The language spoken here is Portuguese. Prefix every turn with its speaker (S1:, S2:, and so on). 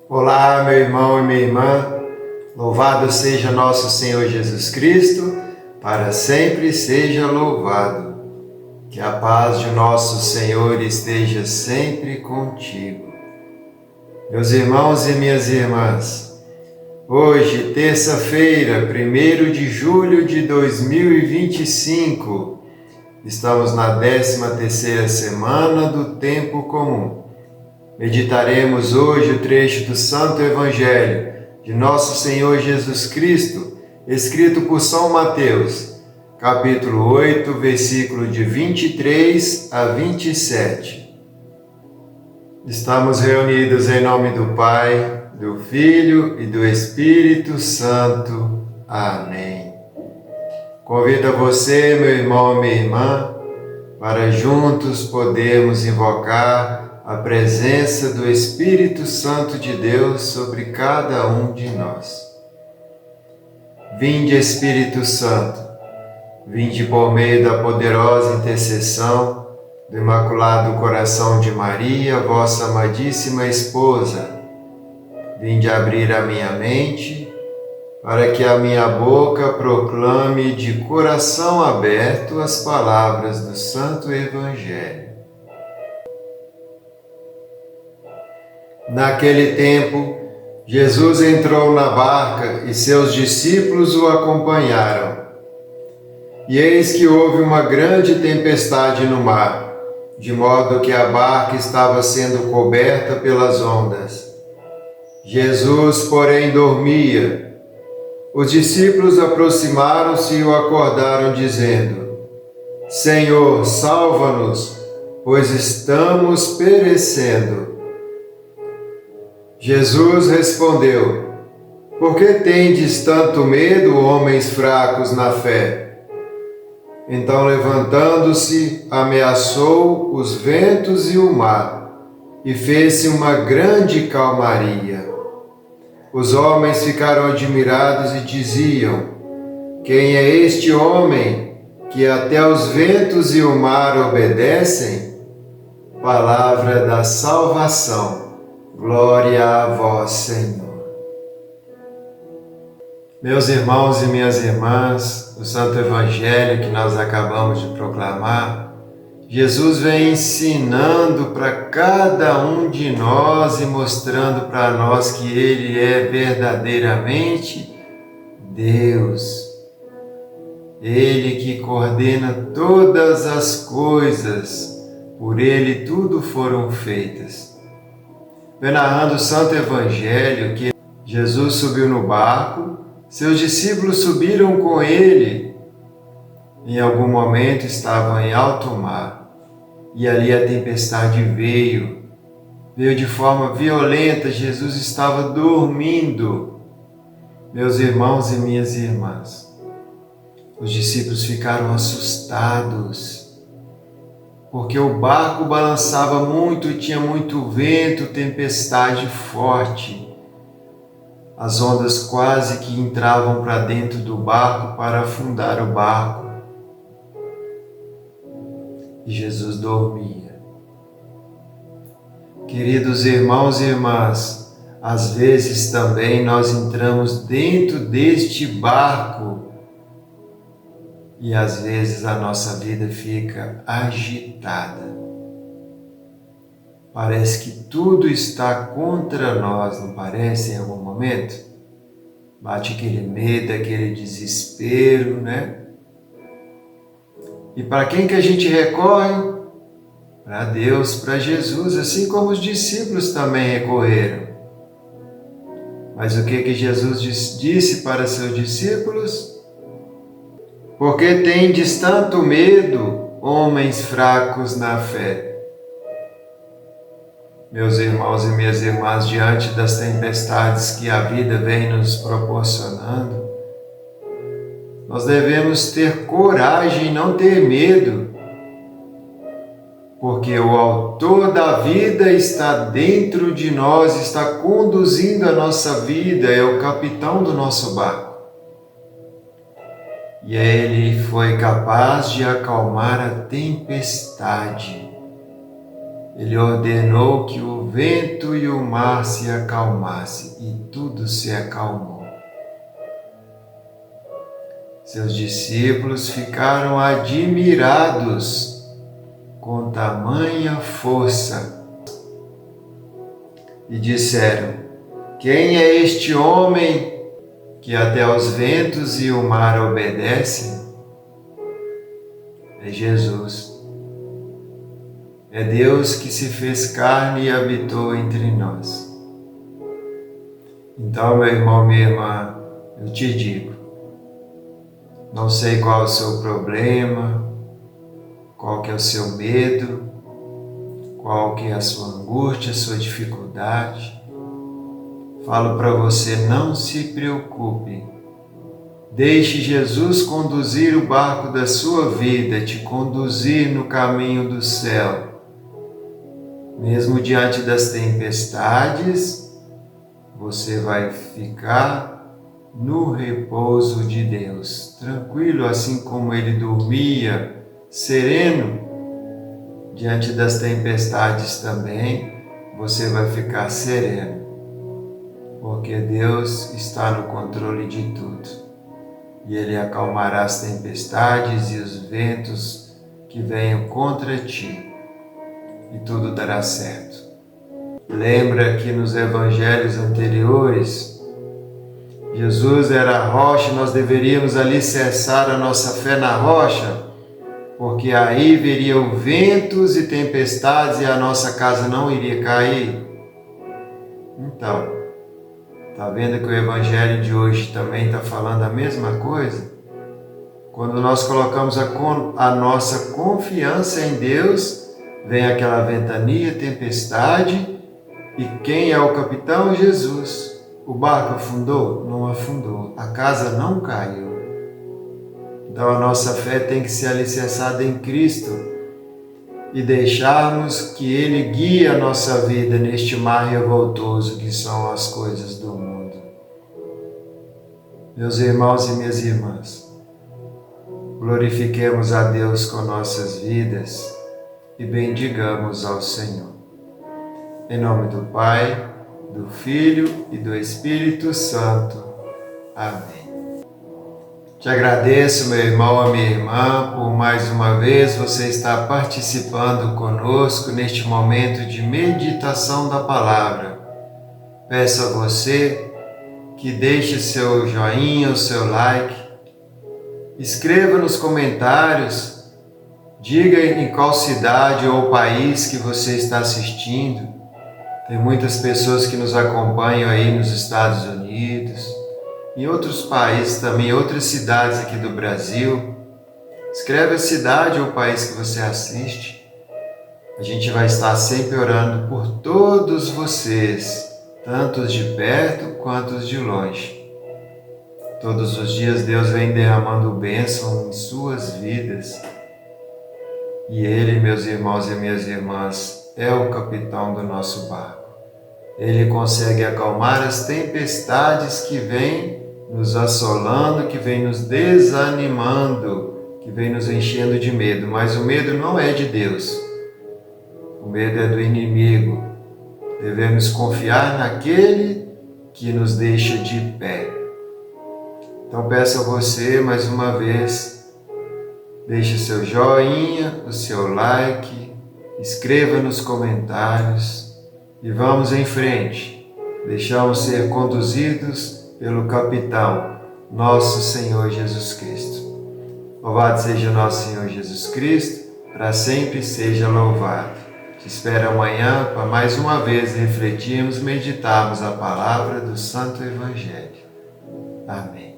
S1: Olá, meu irmão e minha irmã, louvado seja nosso Senhor Jesus Cristo, para sempre seja louvado. Que a paz de nosso Senhor esteja sempre contigo. Meus irmãos e minhas irmãs, hoje, terça-feira, 1º de julho de 2025, estamos na 13ª semana do Tempo Comum. Meditaremos hoje o trecho do Santo Evangelho de Nosso Senhor Jesus Cristo, escrito por São Mateus, capítulo 8, versículo de 23 a 27. Estamos reunidos em nome do Pai, do Filho e do Espírito Santo. Amém. Convido a você, meu irmão e minha irmã, para juntos podermos invocar a presença do Espírito Santo de Deus sobre cada um de nós. Vinde, Espírito Santo, vinde por meio da poderosa intercessão do Imaculado Coração de Maria, vossa amadíssima esposa. Vinde abrir a minha mente, para que a minha boca proclame de coração aberto as palavras do Santo Evangelho. Naquele tempo, Jesus entrou na barca e seus discípulos o acompanharam. E eis que houve uma grande tempestade no mar, de modo que a barca estava sendo coberta pelas ondas. Jesus, porém, dormia. Os discípulos aproximaram-se e o acordaram, dizendo: Senhor, salva-nos, pois estamos perecendo. Jesus respondeu: Por que tendes tanto medo, homens fracos na fé? Então, levantando-se, ameaçou os ventos e o mar, e fez-se uma grande calmaria. Os homens ficaram admirados e diziam: Quem é este homem que até os ventos e o mar obedecem? Palavra da salvação. Glória a vós, Senhor. Meus irmãos e minhas irmãs, o Santo Evangelho que nós acabamos de proclamar, Jesus vem ensinando para cada um de nós e mostrando para nós que Ele é verdadeiramente Deus. Ele que coordena todas as coisas, por Ele tudo foram feitas. Vem narrando o Santo Evangelho que Jesus subiu no barco, seus discípulos subiram com ele. Em algum momento estavam em alto mar e ali a tempestade veio de forma violenta. Jesus estava dormindo. Meus irmãos e minhas irmãs, os discípulos ficaram assustados, porque o barco balançava muito, tinha muito vento, tempestade forte. As ondas quase que entravam para dentro do barco para afundar o barco. E Jesus dormia. Queridos irmãos e irmãs, às vezes também nós entramos dentro deste barco e às vezes a nossa vida fica agitada. Parece que tudo está contra nós, não parece em algum momento? Bate aquele medo, aquele desespero, né? E para quem que a gente recorre? Para Deus, para Jesus, assim como os discípulos também recorreram. Mas o que Jesus disse para seus discípulos? Por que tendes tanto medo, homens fracos na fé? Meus irmãos e minhas irmãs, diante das tempestades que a vida vem nos proporcionando, nós devemos ter coragem e não ter medo, porque o Autor da vida está dentro de nós, está conduzindo a nossa vida, é o capitão do nosso barco. E Ele foi capaz de acalmar a tempestade. Ele ordenou que o vento e o mar se acalmassem, e tudo se acalmou. Seus discípulos ficaram admirados com tamanha força e disseram: quem é este homem que até os ventos e o mar obedecem? É Jesus. É Deus que se fez carne e habitou entre nós. Então, meu irmão, minha irmã, eu te digo, não sei qual é o seu problema, qual que é o seu medo, qual que é a sua angústia, a sua dificuldade. Falo para você, não se preocupe. Deixe Jesus conduzir o barco da sua vida, te conduzir no caminho do céu. Mesmo diante das tempestades, você vai ficar no repouso de Deus, tranquilo, assim como ele dormia, sereno. Diante das tempestades também, você vai ficar sereno, porque Deus está no controle de tudo. E Ele acalmará as tempestades e os ventos que venham contra ti. E tudo dará certo. Lembra que nos evangelhos anteriores, Jesus era a rocha e nós deveríamos alicerçar a nossa fé na rocha, porque aí viriam ventos e tempestades e a nossa casa não iria cair. Então, está vendo que o evangelho de hoje também está falando a mesma coisa? Quando nós colocamos a nossa confiança em Deus, vem aquela ventania, tempestade, e quem é o capitão? Jesus. O barco afundou? Não afundou. A casa não caiu. Então a nossa fé tem que ser alicerçada em Cristo e deixarmos que Ele guie a nossa vida neste mar revoltoso que são as coisas do mundo. Meus irmãos e minhas irmãs, glorifiquemos a Deus com nossas vidas e bendigamos ao Senhor. Em nome do Pai, do Filho e do Espírito Santo. Amém. Te agradeço, meu irmão, a minha irmã, por mais uma vez você estar participando conosco neste momento de meditação da palavra. Peço a você que deixe seu joinha, o seu like, escreva nos comentários, diga em qual cidade ou país que você está assistindo. Tem muitas pessoas que nos acompanham aí nos Estados Unidos, em outros países também, outras cidades aqui do Brasil. Escreve a cidade ou o país que você assiste. A gente vai estar sempre orando por todos vocês, tanto os de perto quanto os de longe. Todos os dias Deus vem derramando bênção em suas vidas. E Ele, meus irmãos e minhas irmãs, é o capitão do nosso barco. Ele consegue acalmar as tempestades que vêm nos assolando, que vêm nos desanimando, que vêm nos enchendo de medo. Mas o medo não é de Deus. O medo é do inimigo. Devemos confiar naquele que nos deixa de pé. Então peço a você mais uma vez, deixe o seu joinha, o seu like, escreva nos comentários e vamos em frente. Deixamos ser conduzidos pelo capitão, nosso Senhor Jesus Cristo. Louvado seja nosso Senhor Jesus Cristo, para sempre seja louvado. Te espero amanhã para mais uma vez refletirmos, meditarmos a palavra do Santo Evangelho. Amém.